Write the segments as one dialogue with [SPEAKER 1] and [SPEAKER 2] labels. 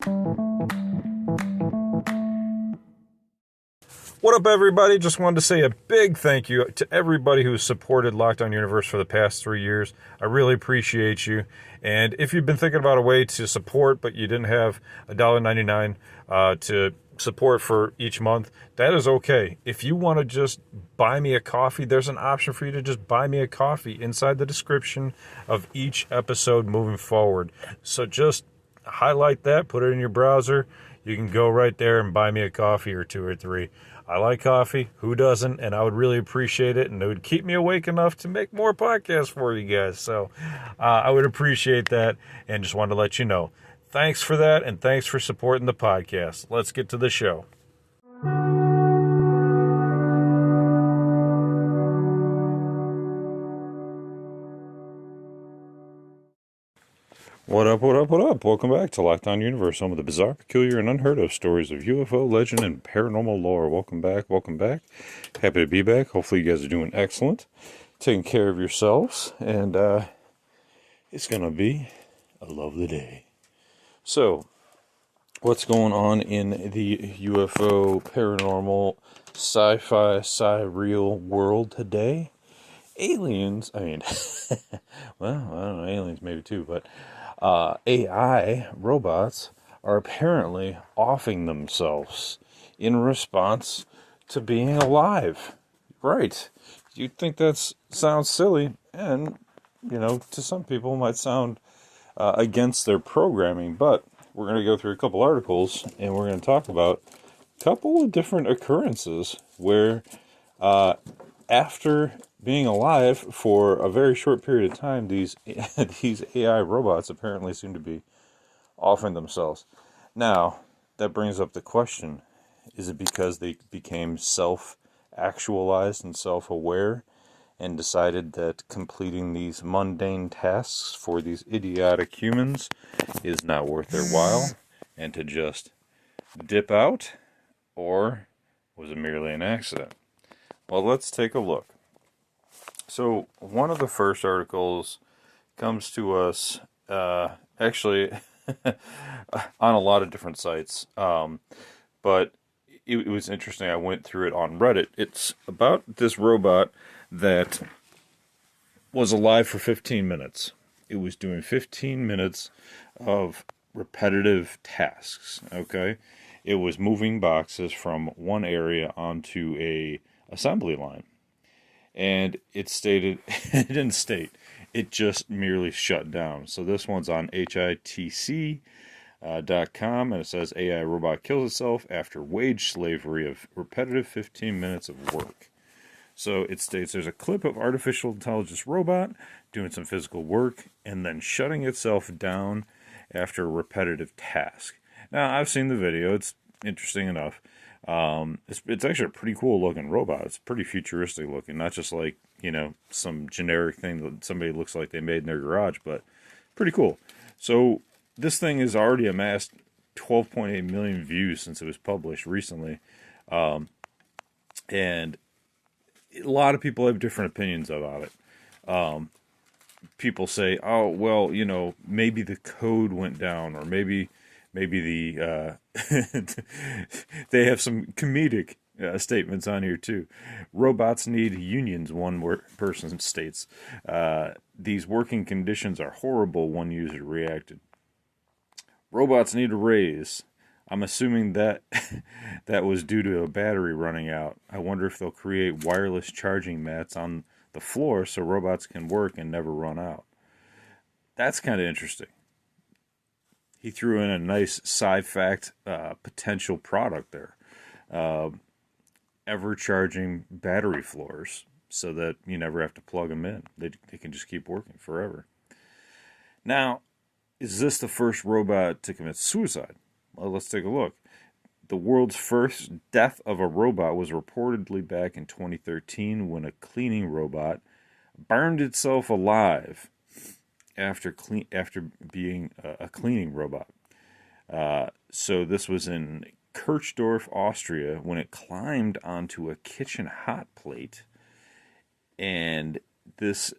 [SPEAKER 1] What up, everybody? Just wanted to say a big thank you to everybody who's supported Lockdown Universe for the past 3 years. I really appreciate you. And if you've been thinking about a way to support, but you didn't have $1.99 to support for each month, that is okay. If you want to just buy me a coffee, there's an option for you to just buy me a coffee inside the description of each episode moving forward. So just highlight that, put it in your browser. You can go right there and buy me a coffee or two or three. I like coffee. Who doesn't? And I would really appreciate it. And it would keep me awake enough to make more podcasts for you guys. So I would appreciate that. And just wanted to let you know. Thanks for that. And thanks for supporting the podcast. Let's get to the show. What up, what up, what up? Welcome back to Lockdown Universe, home of the bizarre, peculiar, and unheard of stories of UFO, legend, and paranormal lore. Welcome back, welcome back. Happy to be back. Hopefully you guys are doing excellent, taking care of yourselves, and it's going to be a lovely day. So, what's going on in the UFO, paranormal, sci-fi, sci-real world today? Aliens, I mean, well, I don't know, aliens maybe too, but AI robots are apparently offing themselves in response to being alive. Right. You'd think that sounds silly, and, you know, to some people might sound against their programming, but we're going to go through a couple articles, and we're going to talk about a couple of different occurrences where after being alive for a very short period of time, these AI robots apparently seem to be offering themselves. Now, that brings up the question, is it because they became self-actualized and self-aware and decided that completing these mundane tasks for these idiotic humans is not worth their while and to just dip out? Or was it merely an accident? Well, let's take a look. So, one of the first articles comes to us, actually, on a lot of different sites, but it was interesting. I went through it on Reddit. It's about this robot that was alive for 15 minutes. It was doing 15 minutes of repetitive tasks, okay? It was moving boxes from one area onto a assembly line. And it stated, it didn't state, it just merely shut down. So this one's on HITC.com, and it says AI robot kills itself after wage slavery of repetitive 15 minutes of work. So it states there's a clip of artificial intelligence robot doing some physical work and then shutting itself down after a repetitive task. Now, I've seen the video. It's interesting enough. It's actually a pretty cool looking robot. It's pretty futuristic looking, not just like, you know, some generic thing that somebody looks like they made in their garage, but pretty cool. So this thing has already amassed 12.8 million views since it was published recently. And a lot of people have different opinions about it. People say, oh, well, you know, maybe the code went down, or maybe the they have some comedic statements on here too. Robots need unions, one person states. These working conditions are horrible, one user reacted. Robots need a raise. I'm assuming that that was due to a battery running out. I wonder if they'll create wireless charging mats on the floor so robots can work and never run out. That's kind of interesting. He threw in a nice sci-fact potential product there. Ever-charging battery floors so that you never have to plug them in. They can just keep working forever. Now, is this the first robot to commit suicide? Well, let's take a look. The world's first death of a robot was reportedly back in 2013 when a cleaning robot burned itself alive after being a cleaning robot. So this was in Kirchdorf, Austria, when it climbed onto a kitchen hot plate, and this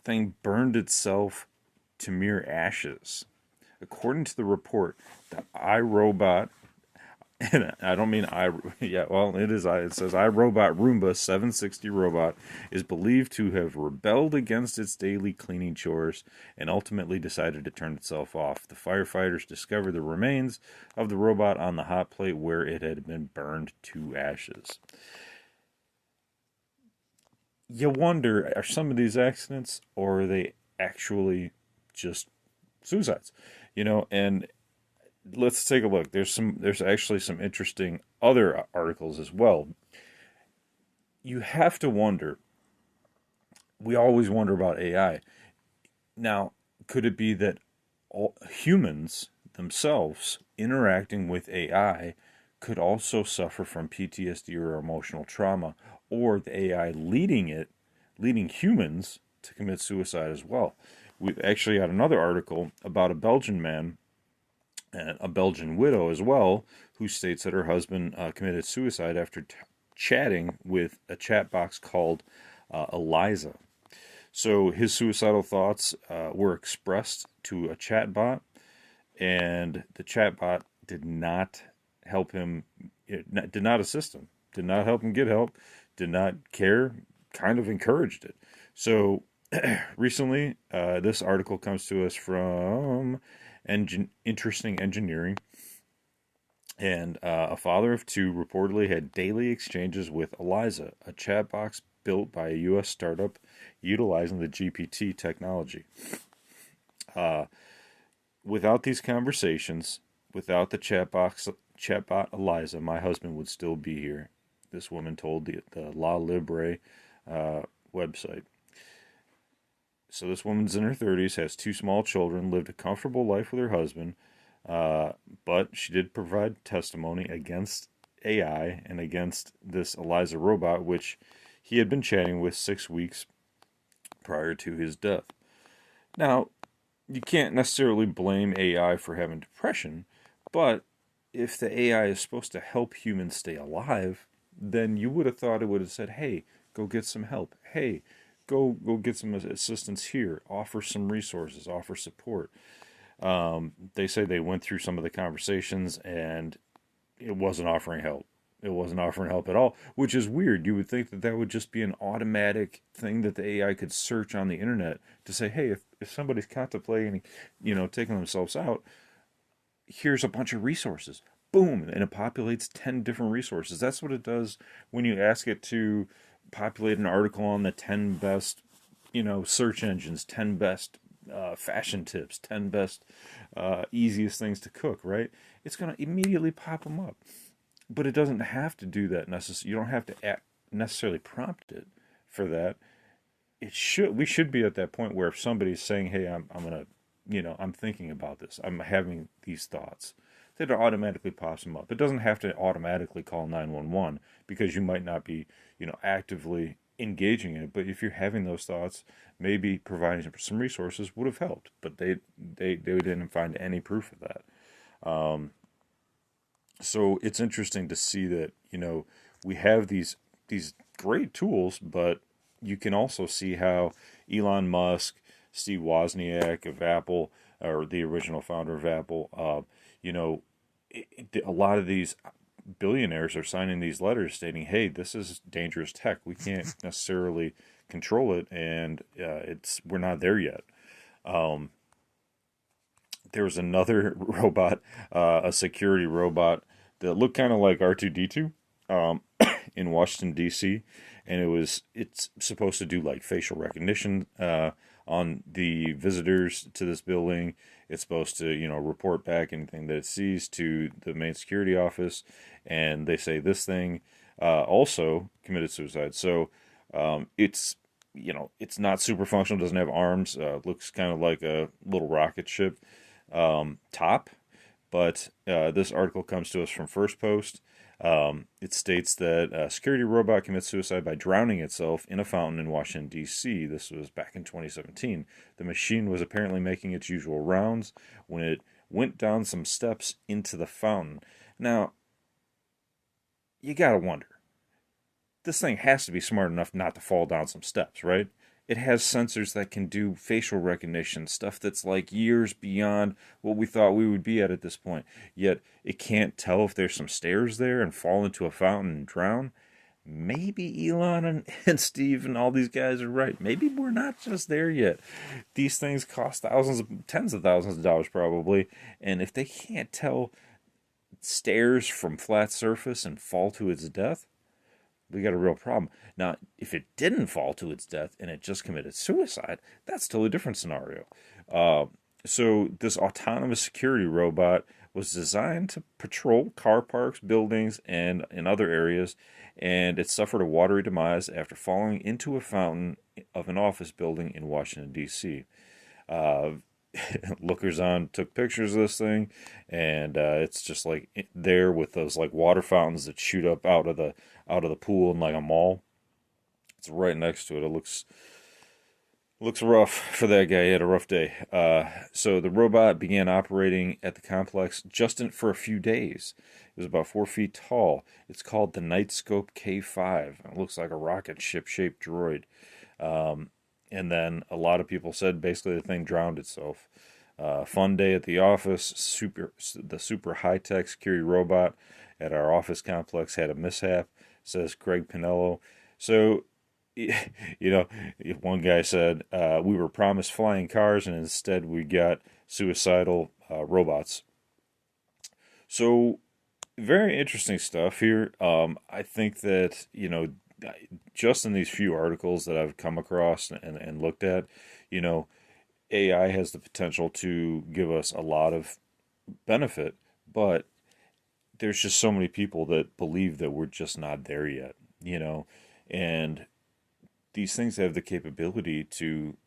[SPEAKER 1] thing burned itself to mere ashes. According to the report, the iRobot, and I don't mean yeah, well, it is it says iRobot Roomba 760 robot is believed to have rebelled against its daily cleaning chores and ultimately decided to turn itself off. The firefighters discovered the remains of the robot on the hot plate where it had been burned to ashes. You wonder, are some of these accidents, or are they actually just suicides? And let's take a look. There's actually some interesting other articles as well. You have to wonder. We always wonder about AI. Now, could it be that all humans themselves interacting with AI could also suffer from PTSD or emotional trauma, or the AI leading humans to commit suicide as well? We've actually had another article about a Belgian man and a Belgian widow as well, who states that her husband committed suicide after chatting with a chat box called Eliza. So his suicidal thoughts were expressed to a chatbot, and the chatbot did not help him, did not assist him, did not help him get help, did not care, kind of encouraged it. So recently, this article comes to us from Interesting Engineering, and a father of two reportedly had daily exchanges with Eliza, a chat box built by a U.S. startup utilizing the GPT technology. Without these conversations, without the chatbot Eliza, my husband would still be here. This woman told the La Libre website. So this woman's in her 30s, has two small children, lived a comfortable life with her husband, but she did provide testimony against AI and against this Eliza robot, which he had been chatting with 6 weeks prior to his death. Now, you can't necessarily blame AI for having depression, but if the AI is supposed to help humans stay alive, then you would have thought it would have said, hey, go get some help. Hey, go get some assistance here. Offer some resources. Offer support. They say they went through some of the conversations and it wasn't offering help. It wasn't offering help at all, which is weird. You would think that that would just be an automatic thing that the AI could search on the internet to say, hey, if somebody's contemplating, taking themselves out, here's a bunch of resources. Boom, and it populates 10 different resources. That's what it does when you ask it to populate an article on the 10 best, search engines, 10 best fashion tips, 10 best easiest things to cook, right? It's going to immediately pop them up. But it doesn't have to do that necessarily. You don't have to necessarily prompt it for that. We should be at that point where if somebody's saying, hey, I'm going to, I'm thinking about this, I'm having these thoughts, that it automatically pops them up. It doesn't have to automatically call 911 because you might not be, actively engaging in it. But if you're having those thoughts, maybe providing some resources would have helped. But they didn't find any proof of that. So it's interesting to see that, we have these great tools, but you can also see how Elon Musk, Steve Wozniak of Apple, or the original founder of Apple, a lot of these billionaires are signing these letters stating, hey, this is dangerous tech. We can't necessarily control it, and we're not there yet. There was another robot, a security robot that looked kind of like R2D2 in Washington, D.C., and it's supposed to do like facial recognition on the visitors to this building. It's supposed to, report back anything that it sees to the main security office, and they say this thing also committed suicide. So it's not super functional, doesn't have arms, looks kind of like a little rocket ship top. But this article comes to us from First Post. It states that a security robot commits suicide by drowning itself in a fountain in Washington, D.C. This was back in 2017. The machine was apparently making its usual rounds when it went down some steps into the fountain. Now, you gotta wonder. This thing has to be smart enough not to fall down some steps, right? It has sensors that can do facial recognition, stuff that's like years beyond what we thought we would be at this point. Yet it can't tell if there's some stairs there and fall into a fountain and drown. Maybe Elon and Steve and all these guys are right. Maybe we're not just there yet. These things cost thousands of, tens of thousands of dollars probably. And if they can't tell stairs from flat surface and fall to its death, we got a real problem. Now, if it didn't fall to its death and it just committed suicide, that's a totally different scenario. Uh, so this autonomous security robot was designed to patrol car parks, buildings, and in other areas, and it suffered a watery demise after falling into a fountain of an office building in Washington, D.C. Uh, Lookers on took pictures of this thing, and it's just like there with those like water fountains that shoot up out of the pool in like a mall. It's right next to it. It looks rough for that guy. He had a rough day. So the robot began operating at the complex for a few days. It was about 4 feet tall. It's called the Nightscope K5. It looks like a rocket ship shaped droid. Um, and then a lot of people said basically the thing drowned itself. Fun day at the office. The super high tech security robot at our office complex had a mishap, says Greg Pinello. So, you know, one guy said, we were promised flying cars and instead we got suicidal robots. So, very interesting stuff here. I think that, just in these few articles that I've come across and looked at, you know, AI has the potential to give us a lot of benefit, but there's just so many people that believe that we're just not there yet, and these things have the capability to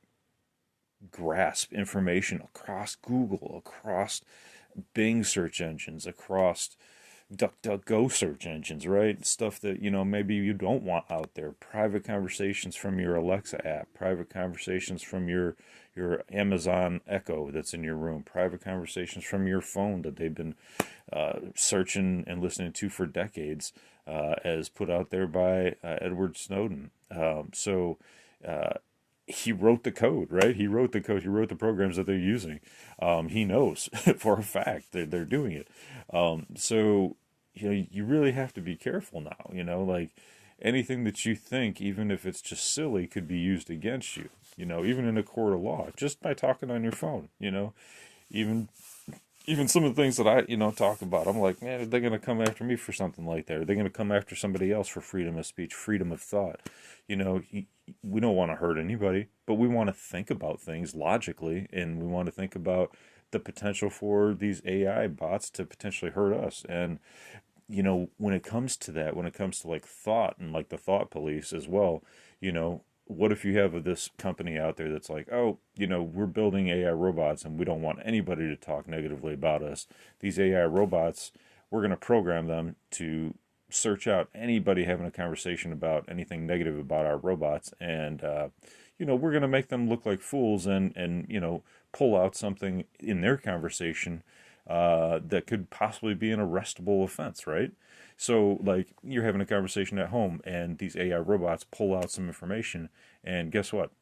[SPEAKER 1] grasp information across Google, across Bing search engines, across DuckDuckGo search engines, right? Stuff that, maybe you don't want out there. Private conversations from your Alexa app, private conversations from your Amazon Echo that's in your room, private conversations from your phone that they've been searching and listening to for decades, as put out there by Edward Snowden. So he wrote the code, right? He wrote the code. He wrote the programs that they're using. He knows for a fact that they're doing it. So you really have to be careful now. Like anything that you think, even if it's just silly, could be used against you. Even in a court of law, just by talking on your phone. Even even some of the things that I, talk about, I'm like, man, are they going to come after me for something like that? Are they going to come after somebody else for freedom of speech, freedom of thought? We don't want to hurt anybody, but we want to think about things logically, and we want to think about the potential for these AI bots to potentially hurt us. And, when it comes to that, when it comes to like thought and like the thought police as well, what if you have this company out there that's like, oh, we're building AI robots and we don't want anybody to talk negatively about us. These AI robots, we're going to program them to search out anybody having a conversation about anything negative about our robots. And, we're going to make them look like fools and pull out something in their conversation that could possibly be an arrestable offense, right? So, like, you're having a conversation at home, and these AI robots pull out some information, and guess what?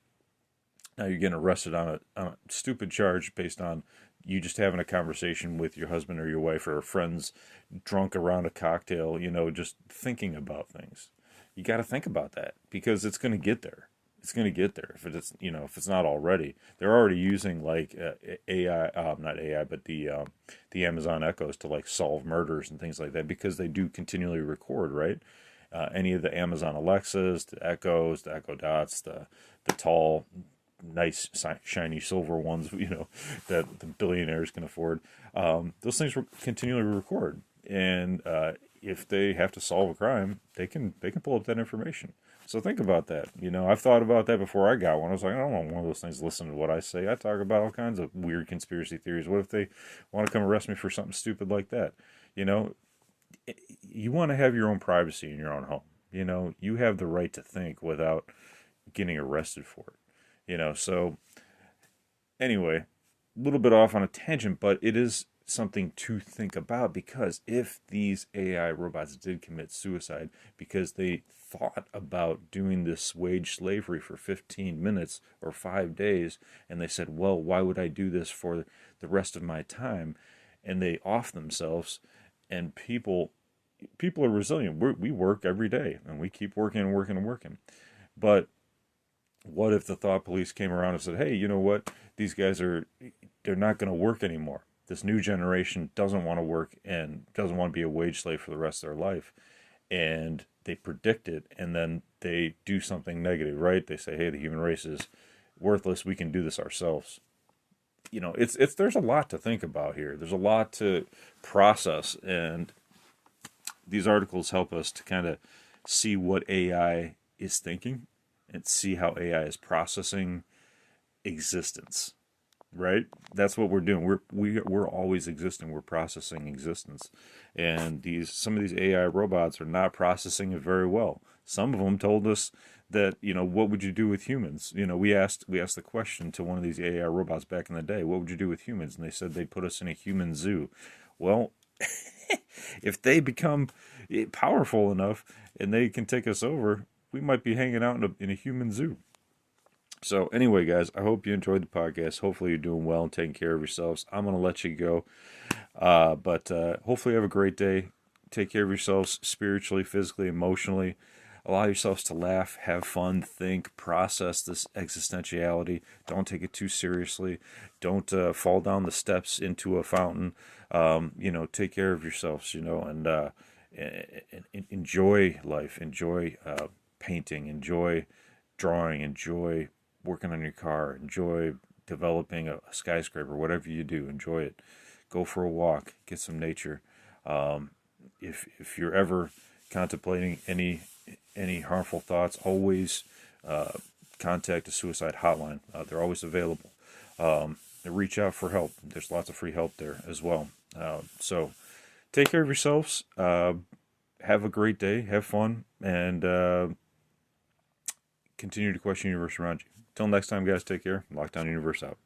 [SPEAKER 1] Now you're getting arrested on a stupid charge based on you just having a conversation with your husband or your wife or friends drunk around a cocktail, just thinking about things. You got to think about that because it's going to get there. It's going to get there if it's not already. They're already using like AI, not AI, but the Amazon Echoes to like solve murders and things like that because they do continually record, right? Any of the Amazon Alexas, the Echoes, the Echo Dots, the tall, nice, shiny silver ones, that the billionaires can afford. Those things continually record, and if they have to solve a crime, they can pull up that information. So think about that. I've thought about that before I got one. I was like, I don't want one of those things. Listen to what I say. I talk about all kinds of weird conspiracy theories. What if they want to come arrest me for something stupid like that? You want to have your own privacy in your own home. You have the right to think without getting arrested for it. So anyway, a little bit off on a tangent, but it is something to think about, because if these AI robots did commit suicide because they thought about doing this wage slavery for 15 minutes or 5 days, and they said, well, why would I do this for the rest of my time? And they off themselves, and people are resilient. We work every day, and we keep working and working and working. But what if the thought police came around and said, hey, you know what? They're not going to work anymore. This new generation doesn't want to work and doesn't want to be a wage slave for the rest of their life. And they predict it, and then they do something negative, right? They say, hey, the human race is worthless. We can do this ourselves. It's there's a lot to think about here. There's a lot to process, and these articles help us to kind of see what AI is thinking and see how AI is processing existence. Right? That's what we're doing. We're always existing. We're processing existence, and some of these AI robots are not processing it very well. Some of them told us that, what would you do with humans? We asked the question to one of these AI robots back in the day, what would you do with humans? And they said they'd put us in a human zoo. Well, if they become powerful enough and they can take us over, we might be hanging out in a human zoo. So anyway, guys, I hope you enjoyed the podcast. Hopefully you're doing well and taking care of yourselves. I'm going to let you go. But hopefully you have a great day. Take care of yourselves spiritually, physically, emotionally. Allow yourselves to laugh, have fun, think, process this existentiality. Don't take it too seriously. Don't fall down the steps into a fountain. Take care of yourselves, and enjoy life. Enjoy painting. Enjoy drawing. Enjoy working on your car. Enjoy developing a skyscraper. Whatever you do, enjoy it. Go for a walk. Get some nature. If you're ever contemplating any harmful thoughts, always contact the suicide hotline. They're always available. Reach out for help. There's lots of free help there as well. So take care of yourselves. Have a great day. Have fun. And continue to question the universe around you. Until next time, guys, take care. Lockdown Universe out.